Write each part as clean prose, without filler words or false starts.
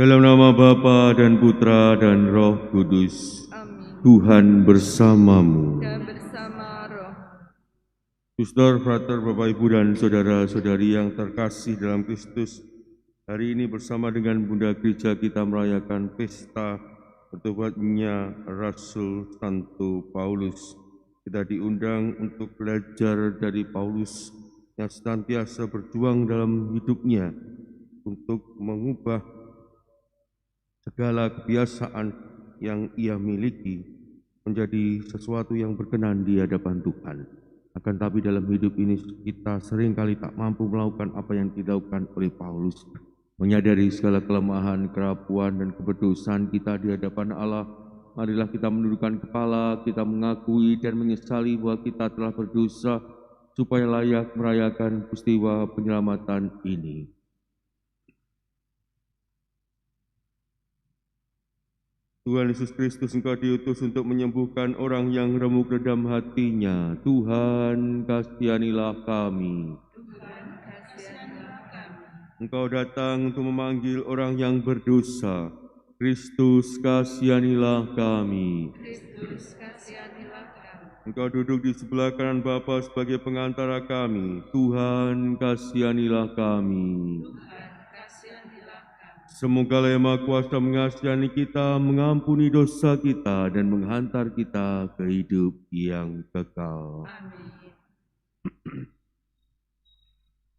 Dalam nama Bapa dan Putra dan Roh Kudus. Amin. Tuhan bersamamu. Dan bersama roh. Suster, frater, Bapak, Ibu, dan saudara-saudari yang terkasih dalam Kristus, hari ini bersama dengan Bunda Gereja kita merayakan pesta bertobatnya Rasul Santo Paulus. Kita diundang untuk belajar dari Paulus yang senantiasa berjuang dalam hidupnya untuk mengubah segala kebiasaan yang ia miliki menjadi sesuatu yang berkenan di hadapan Tuhan. Akan tapi dalam hidup ini kita seringkali tak mampu melakukan apa yang dilakukan oleh Paulus. Menyadari segala kelemahan, kerapuan, dan keberdosan kita di hadapan Allah, marilah kita menundukkan kepala, kita mengakui dan menyesali bahwa kita telah berdosa supaya layak merayakan peristiwa penyelamatan ini. Tuhan Yesus Kristus, Engkau diutus untuk menyembuhkan orang yang remuk redam hatinya. Tuhan, kasihanilah kami. Tuhan, kasihanilah kami. Engkau datang untuk memanggil orang yang berdosa. Kristus, kasihanilah kami. Kristus, kasihanilah kami. Engkau duduk di sebelah kanan Bapa sebagai pengantara kami. Tuhan, kasihanilah kami. Tuhan, kasihanilah kami. Semoga Yang Maha Kuasa mengasihani kita, mengampuni dosa kita, dan menghantar kita ke hidup yang kekal. Amin.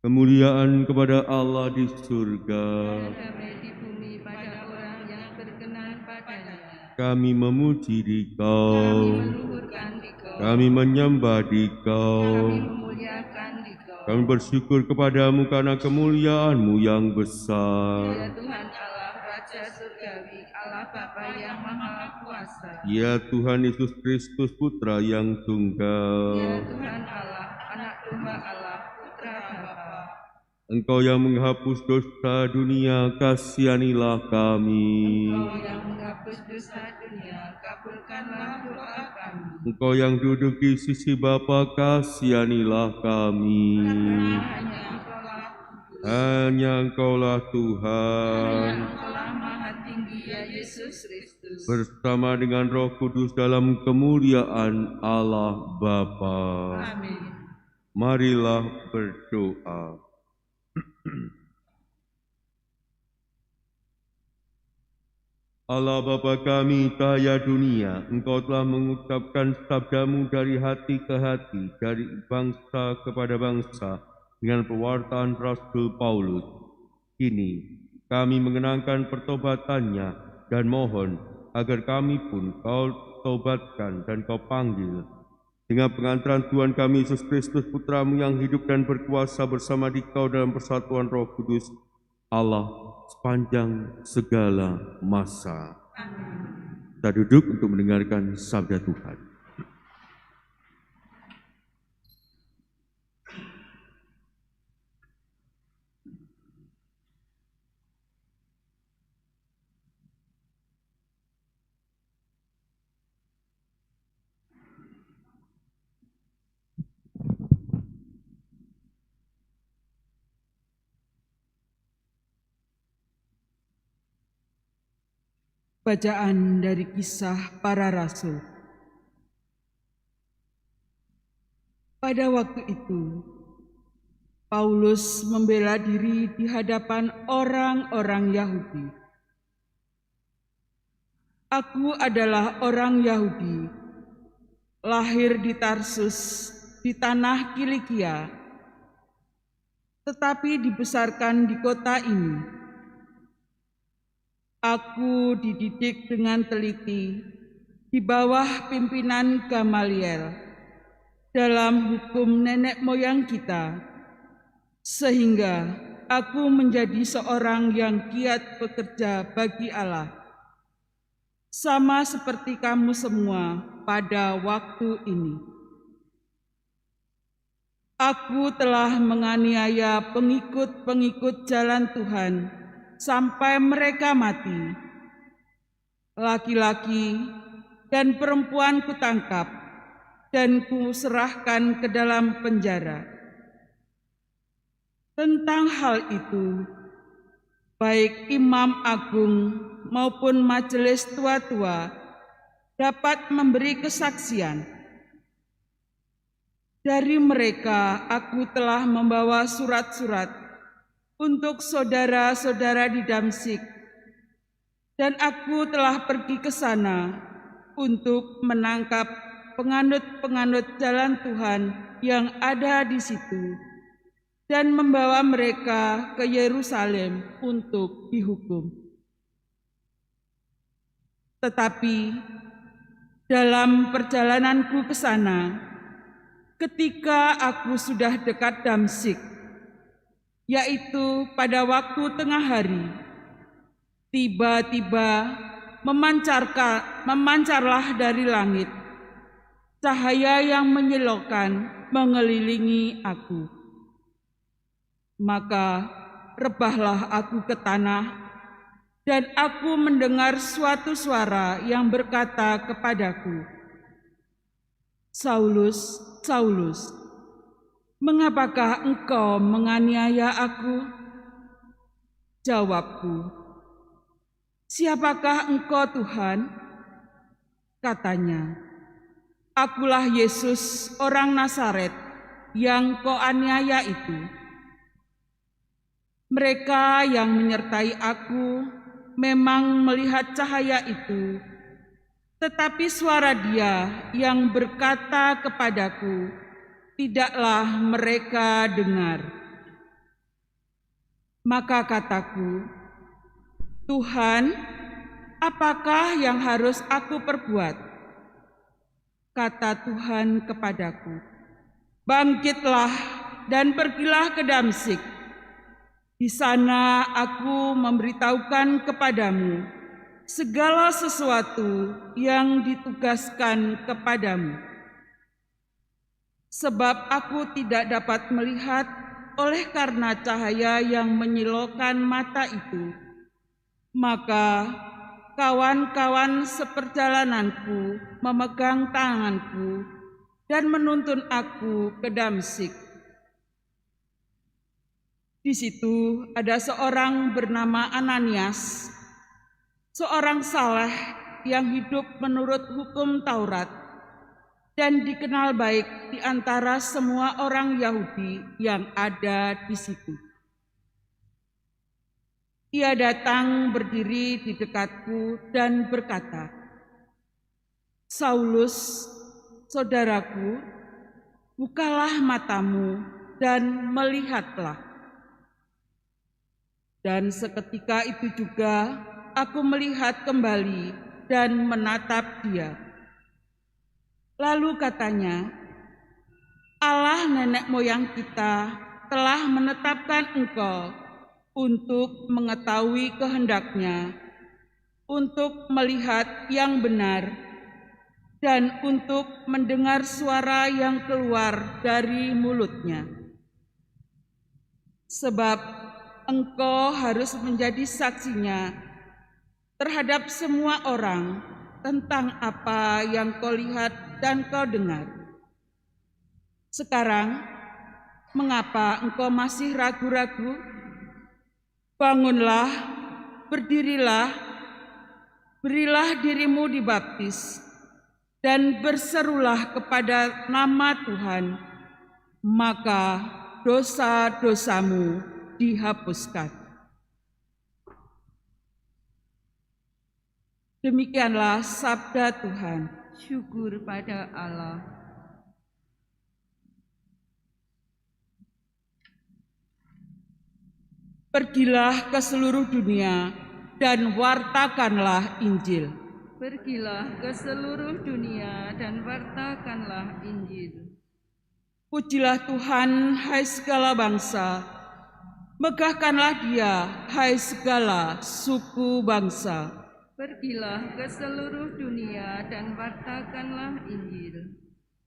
Kemuliaan kepada Allah di surga. Dan damai di bumi pada orang yang berkenan padanya. Kami memuji Kami Dikau, meluhurkan Dikau. kami menyembah Dikau, Kami memuliakan Dikau. kami bersyukur kepadamu karena kemuliaan-Mu yang Ya besar. Tuhan Allah, Raja Surgawi, Allah Bapa yang Maha Kuasa. Ya Tuhan Yesus Kristus, Putra yang Ya tunggal. Tuhan Allah, Anak Domba Allah, Putra Bapa. Engkau yang menghapus dosa dunia, kasihanilah kami. Engkau yang menghapus dosa dunia, kabulkanlah doa kami. Engkau yang duduk di sisi Bapa, kasihanilah kami. Hanya Engkaulah Hanya Engkaulah kudus. Tuhan, Hanya Engkaulah Maha Tinggi, ya Yesus Kristus. bersama dengan Roh Kudus dalam kemuliaan Allah Bapa. Amin. Marilah berdoa. Allah Bapa kami, cahaya dunia, Engkau telah mengucapkan sabda-Mu dari hati ke hati, dari bangsa kepada bangsa, dengan pewartaan Rasul Paulus. Kini kami mengenangkan pertobatannya dan mohon agar kami pun Kau tobatkan dan Kau panggil. Dengan pengantaran Tuhan kami Yesus Kristus, Putra-Mu yang hidup dan berkuasa bersama Dikau dalam persatuan Roh Kudus, Allah sepanjang segala masa. Amin. Kita duduk untuk mendengarkan sabda Tuhan. Bacaan dari Kisah Para Rasul. Pada waktu itu, Paulus membela diri di hadapan orang-orang Yahudi. Aku adalah orang Yahudi, lahir di Tarsus, di tanah Kilikia, tetapi dibesarkan di kota ini. Aku dididik dengan teliti di bawah pimpinan Gamaliel dalam hukum nenek moyang kita, sehingga aku menjadi seorang yang giat bekerja bagi Allah, sama seperti kamu semua pada waktu ini. Aku telah menganiaya pengikut-pengikut jalan Tuhan sampai mereka mati. Laki-laki dan perempuan kutangkap dan kuserahkan ke dalam penjara. Tentang hal itu, baik imam agung maupun majelis tua-tua dapat memberi kesaksian. Dari mereka aku telah membawa surat-surat untuk saudara-saudara di Damsyik, dan aku telah pergi ke sana untuk menangkap penganut-penganut jalan Tuhan yang ada di situ dan membawa mereka ke Yerusalem untuk dihukum. Tetapi dalam perjalananku ke sana, ketika aku sudah dekat Damsyik, yaitu pada waktu tengah hari, tiba-tiba memancarlah dari langit cahaya yang menyilaukan mengelilingi aku. Maka rebahlah aku ke tanah, dan aku mendengar suatu suara yang berkata kepadaku, "Saulus, Saulus, mengapakah engkau menganiaya aku?" Jawabku, "Siapakah engkau, Tuhan?" Katanya, "Akulah Yesus orang Nazaret yang kau aniaya itu." Mereka yang menyertai aku memang melihat cahaya itu, tetapi suara Dia yang berkata kepadaku tidaklah mereka dengar. Maka kataku, "Tuhan, apakah yang harus aku perbuat?" Kata Tuhan kepadaku, "Bangkitlah dan pergilah ke Damsyik. Di sana aku memberitahukan kepadamu segala sesuatu yang ditugaskan kepadamu. Sebab aku tidak dapat melihat oleh karena cahaya yang menyilaukan mata itu, maka kawan-kawan seperjalananku memegang tanganku dan menuntun aku ke Damsyik. Di situ ada seorang bernama Ananias, seorang saleh yang hidup menurut hukum Taurat dan dikenal baik di antara semua orang Yahudi yang ada di situ. Ia datang berdiri di dekatku dan berkata, "Saulus, saudaraku, bukalah matamu dan melihatlah." Dan seketika itu juga aku melihat kembali dan menatap dia. Lalu katanya, "Allah nenek moyang kita telah menetapkan engkau untuk mengetahui kehendak-Nya, untuk melihat yang benar, dan untuk mendengar suara yang keluar dari mulut-Nya. Sebab engkau harus menjadi saksinya terhadap semua orang tentang apa yang kau lihat dan kau dengar. Sekarang, mengapa engkau masih ragu-ragu? Bangunlah, berdirilah, berilah dirimu dibaptis, dan berserulah kepada nama Tuhan, maka dosa-dosamu dihapuskan." Demikianlah sabda Tuhan. Syukur pada Allah. Pergilah ke seluruh dunia dan wartakanlah Injil. Pergilah ke seluruh dunia dan wartakanlah Injil. Pujilah Tuhan, hai segala bangsa. Megahkanlah Dia, hai segala suku bangsa. Pergilah ke seluruh dunia dan wartakanlah Injil.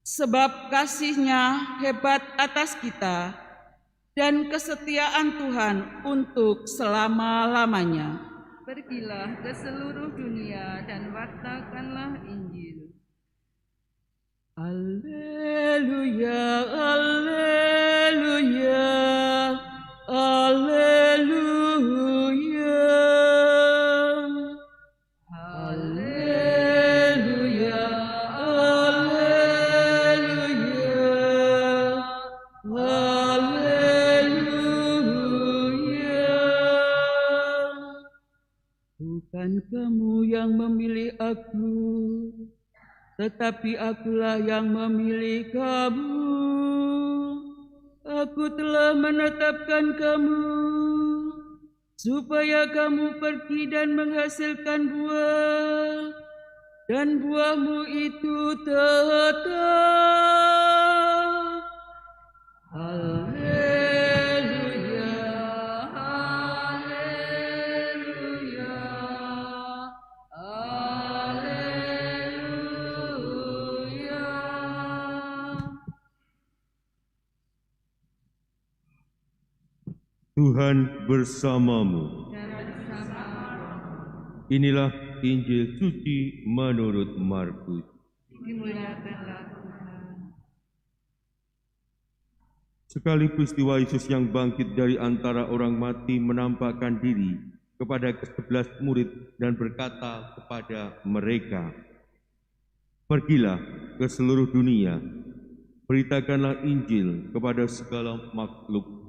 Sebab kasih-Nya hebat atas kita, dan kesetiaan Tuhan untuk selama-lamanya. Pergilah ke seluruh dunia dan wartakanlah Injil. Alleluia, alleluia, alleluia. Bukan kamu yang memilih aku, tetapi akulah yang memilih kamu. Aku telah menetapkan kamu, supaya kamu pergi dan menghasilkan buah, dan buahmu itu tetap. Haleluya, haleluya, haleluya. Tuhan bersamamu. Inilah Injil suci menurut Markus. Dimuliakanlah Tuhan. Sekali peristiwa Yesus yang bangkit dari antara orang mati menampakkan diri kepada ke-11 murid dan berkata kepada mereka, "Pergilah ke seluruh dunia, beritakanlah Injil kepada segala makhluk.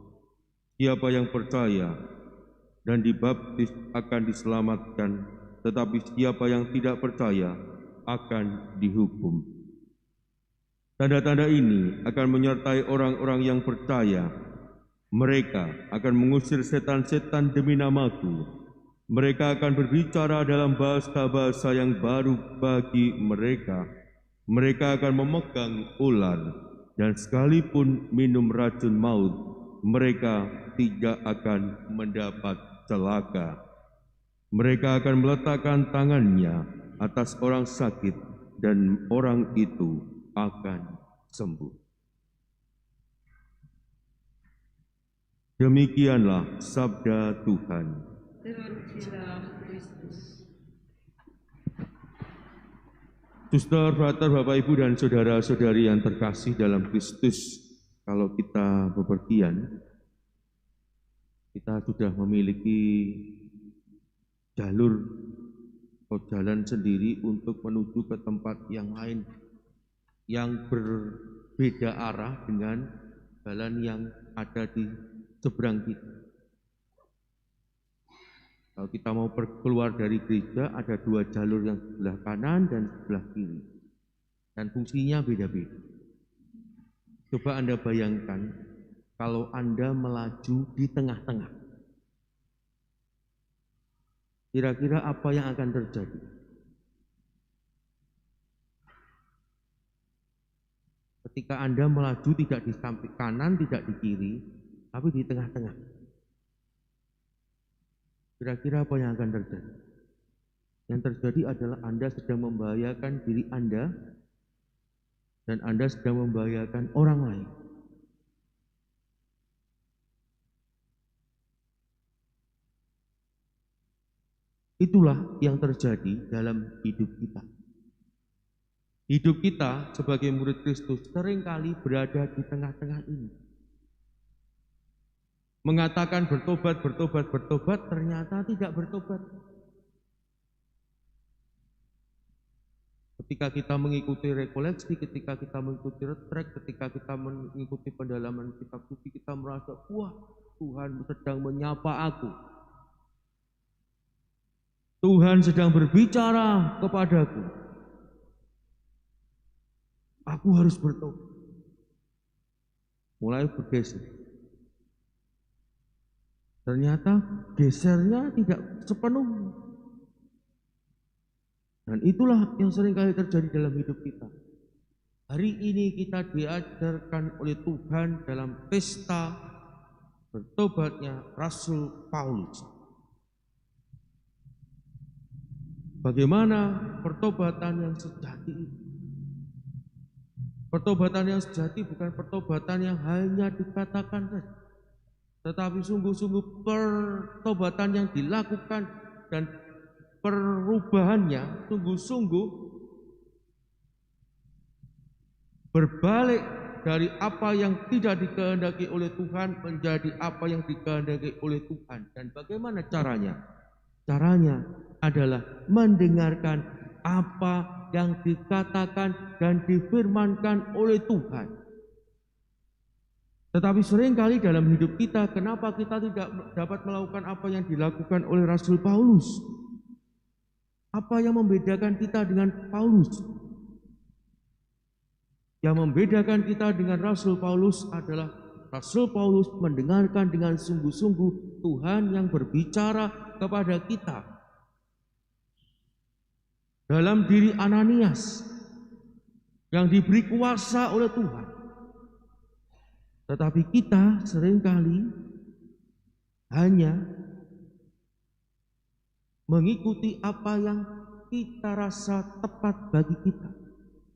Siapa yang percaya dan dibaptis akan diselamatkan, tetapi siapa yang tidak percaya akan dihukum. Tanda-tanda ini akan menyertai orang-orang yang percaya. Mereka akan mengusir setan-setan demi namaku. Mereka akan berbicara dalam bahasa-bahasa yang baru bagi mereka. Mereka akan memegang ular, dan sekalipun minum racun maut, mereka tidak akan mendapat celaka. Mereka akan meletakkan tangannya atas orang sakit, dan orang itu akan sembuh." Demikianlah sabda Tuhan. Terpujilah Kristus. Suster, frater, Bapak, Ibu, dan saudara-saudari yang terkasih dalam Kristus, kalau kita bepergian, kita sudah memiliki jalur atau jalan sendiri untuk menuju ke tempat yang lain, yang berbeda arah dengan jalan yang ada di seberang kita. Kalau kita mau keluar dari gereja, ada dua jalur, yang sebelah kanan dan sebelah kiri, dan fungsinya beda-beda. Coba Anda bayangkan kalau Anda melaju di tengah-tengah, kira-kira apa yang akan terjadi? Ketika Anda melaju tidak di samping kanan, tidak di kiri, tapi di tengah-tengah, kira-kira apa yang akan terjadi? Yang terjadi adalah Anda sedang membahayakan diri Anda, dan Anda sedang membahayakan orang lain. Itulah yang terjadi dalam hidup kita. Hidup kita sebagai murid Kristus seringkali berada di tengah-tengah ini. Mengatakan bertobat, bertobat, bertobat, ternyata tidak bertobat. Ketika kita mengikuti rekoleksi, ketika kita mengikuti retrek, ketika kita mengikuti pendalaman kitab suci, kita merasa, wah, Tuhan sedang menyapa aku. Tuhan sedang berbicara kepadaku. Aku harus bertobat. Mulai bergeser. Ternyata gesernya tidak sepenuhnya. Dan itulah yang seringkali terjadi dalam hidup kita. Hari ini kita diajarkan oleh Tuhan dalam pesta bertobatnya Rasul Paulus. Bagaimana pertobatan yang sejati itu? Pertobatan yang sejati bukan pertobatan yang hanya dikatakan saja, tetapi sungguh-sungguh pertobatan yang dilakukan dan perubahannya sungguh-sungguh berbalik dari apa yang tidak dikehendaki oleh Tuhan menjadi apa yang dikehendaki oleh Tuhan. Dan bagaimana caranya? Caranya adalah mendengarkan apa yang dikatakan dan difirmankan oleh Tuhan. Tetapi seringkali dalam hidup kita, kenapa kita tidak dapat melakukan apa yang dilakukan oleh Rasul Paulus? Apa yang membedakan kita dengan Paulus? Yang membedakan kita dengan Rasul Paulus adalah Rasul Paulus mendengarkan dengan sungguh-sungguh Tuhan yang berbicara kepada kita. Dalam diri Ananias yang diberi kuasa oleh Tuhan. Tetapi kita seringkali hanya mengikuti apa yang kita rasa tepat bagi kita,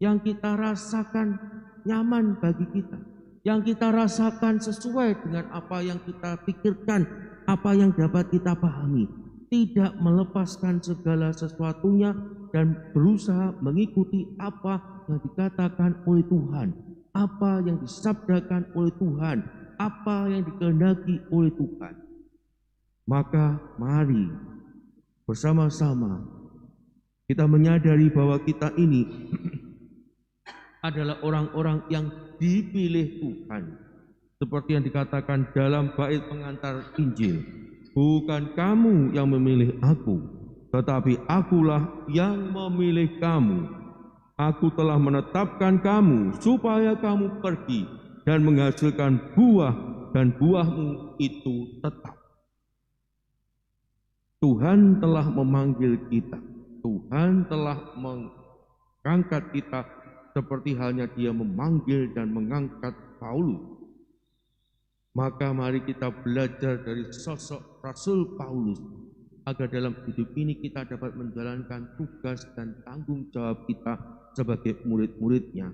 yang kita rasakan nyaman bagi kita, yang kita rasakan sesuai dengan apa yang kita pikirkan, apa yang dapat kita pahami, tidak melepaskan segala sesuatunya dan berusaha mengikuti apa yang dikatakan oleh Tuhan, apa yang disabdakan oleh Tuhan, apa yang dikehendaki oleh Tuhan. Maka mari bersama-sama kita menyadari bahwa kita ini adalah orang-orang yang dipilih Tuhan. Seperti yang dikatakan dalam bait pengantar Injil, bukan kamu yang memilih aku, tetapi akulah yang memilih kamu. Aku telah menetapkan kamu supaya kamu pergi dan menghasilkan buah, dan buahmu itu tetap. Tuhan telah memanggil kita. Tuhan telah mengangkat kita seperti halnya Dia memanggil dan mengangkat Paulus. Maka mari kita belajar dari sosok Rasul Paulus agar dalam hidup ini kita dapat menjalankan tugas dan tanggung jawab kita sebagai murid-muridnya.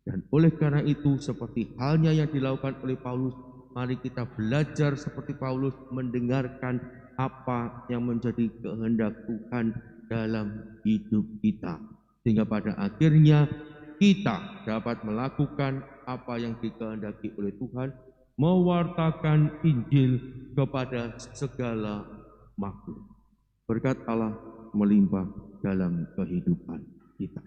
Dan oleh karena itu, seperti halnya yang dilakukan oleh Paulus, mari kita belajar seperti Paulus mendengarkan apa yang menjadi kehendak Tuhan dalam hidup kita, sehingga pada akhirnya kita dapat melakukan apa yang dikehendaki oleh Tuhan, mewartakan Injil kepada segala makhluk. Berkat Allah melimpah dalam kehidupan kita.